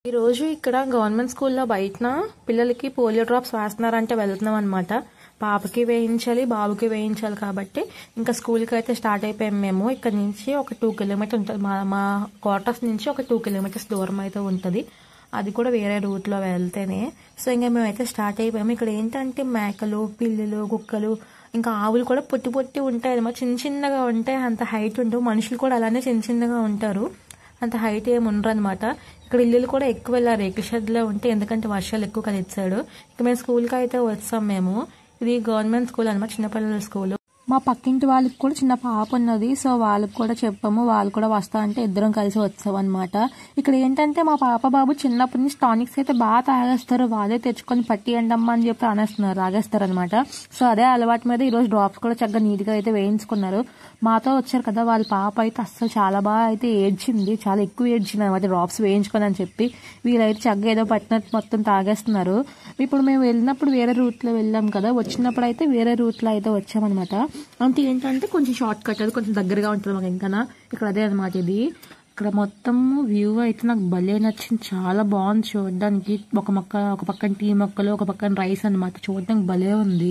ఈ రోజు ఇక్కడ గవర్నమెంట్ స్కూల్లో బయటన పిల్లలకి పోలియో డ్రాప్స్ వేస్తున్నారంటే వెళ్తున్నాం అనమాట. పాపకి వేయించాలి, బాబుకి వేయించాలి కాబట్టి ఇంకా స్కూల్కి అయితే స్టార్ట్ అయిపోయాం. మేము ఇక్కడ నుంచి ఒక 2 కిలోమీటర్ ఉంటుంది, మా క్వార్టర్స్ నుంచి ఒక 2 కిలోమీటర్స్ దూరం అయితే ఉంటుంది. అది కూడా వేరే రూట్లో వెళ్తేనే. సో ఇంకా మేమైతే స్టార్ట్ అయిపోయాము. ఇక్కడ ఏంటంటే మేకలు, పిల్లులు, కుక్కలు, ఇంకా ఆవులు కూడా పొట్టి పొట్టి ఉంటాయి అనమాట. చిన్న చిన్నగా ఉంటాయి, అంత హైట్ ఉండవు. మనుషులు కూడా అలానే చిన్న చిన్నగా ఉంటారు, అంత హైట్ ఏమి ఉండరు అనమాట. ఇక్కడ ఇల్లులు కూడా ఎక్కువ వెళ్ళారు, రేకుల షెడ్లో ఉంటే, ఎందుకంటే వర్షాలు ఎక్కువ కదా ఇటు సైడ్. ఇక మేము స్కూల్కి అయితే వచ్చాం. మేము ఇది గవర్నమెంట్ స్కూల్ అనమాట, చిన్నపిల్లల స్కూల్. మా పక్కింటి వాళ్ళకి కూడా చిన్న పాప ఉన్నది, సో వాళ్ళకి కూడా చెప్పాము, వాళ్ళు కూడా వస్తా అంటే ఇద్దరం కలిసి వచ్చామన్నమాట. ఇక్కడ ఏంటంటే మా పాప బాబు చిన్నప్పటి నుంచి టానిక్స్ అయితే బాగా తాగేస్తారు, వాళ్ళే తెచ్చుకొని పట్టియండి అమ్మా అని చెప్పి అనేస్తున్నారు, తాగేస్తారు అనమాట. సో అదే అలవాటు మీద ఈరోజు డ్రాప్స్ కూడా చక్కగా నీట్గా అయితే వేయించుకున్నారు. మాతో వచ్చారు కదా, వాళ్ళ పాప అయితే అస్సలు చాలా బాగా అయితే ఏడ్చింది, చాలా ఎక్కువ ఏడ్చింది అనమాట డ్రాప్స్ వేయించుకొని అని చెప్పి. వీళ్ళైతే చక్కగా ఏదో పట్టినట్టు మొత్తం తాగేస్తున్నారు. ఇప్పుడు మేము వెళ్ళినప్పుడు వేరే రూట్లో వెళ్ళాం కదా, వచ్చినప్పుడు అయితే వేరే రూట్లో అయితే వచ్చామన్నమాట. అంటే ఏంటంటే కొంచెం షార్ట్ కట్, అది కొంచెం దగ్గరగా ఉంటుంది మాకు. ఇంకా ఇక్కడ అదే అనమాట. ఇది ఇక్కడ మొత్తం వ్యూ అయితే నాకు భలే నచ్చింది, చాలా బాగుంది చూడడానికి. ఒక పక్కన టీ మొక్కలు, ఒక పక్కన రైస్ అనమాట, చూడడానికి భలే ఉంది.